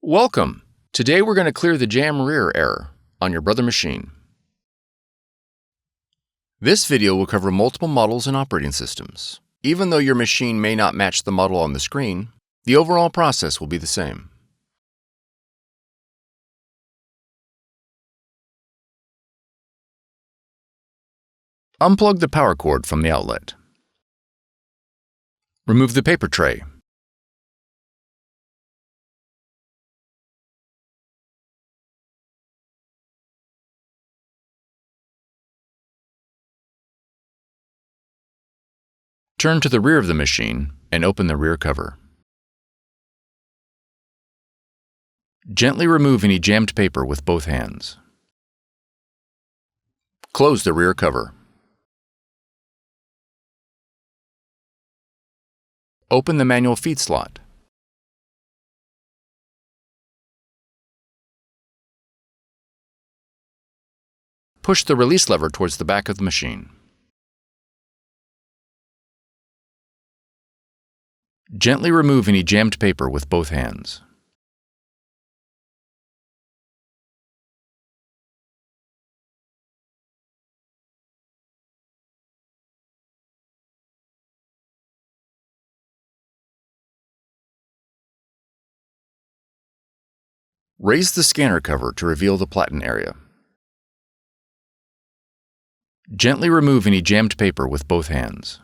Welcome! Today we're going to clear the jam rear error on your Brother machine. This video will cover multiple models and operating systems. Even though your machine may not match the model on the screen, the overall process will be the same. Unplug the power cord from the outlet. Remove the paper tray. Turn to the rear of the machine and open the rear cover. Gently remove any jammed paper with both hands. Close the rear cover. Open the manual feed slot. Push the release lever towards the back of the machine. Gently remove any jammed paper with both hands. Raise the scanner cover to reveal the platen area. Gently remove any jammed paper with both hands.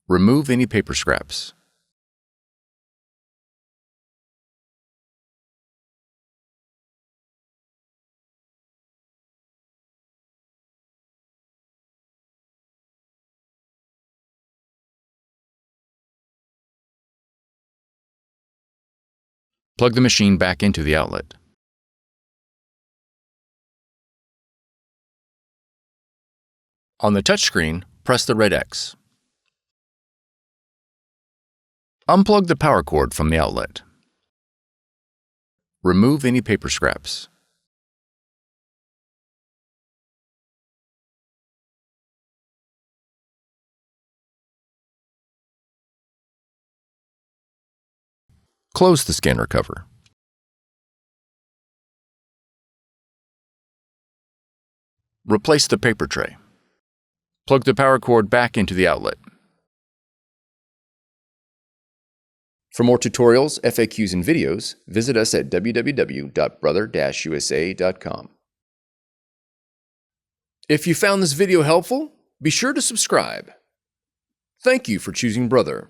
Remove any paper scraps. Plug the machine back into the outlet. On the touchscreen, press the red X. Unplug the power cord from the outlet. Remove any paper scraps. Close the scanner cover. Replace the paper tray. Plug the power cord back into the outlet. For more tutorials, FAQs, and videos, visit us at www.brother-usa.com. If you found this video helpful, be sure to subscribe. Thank you for choosing Brother.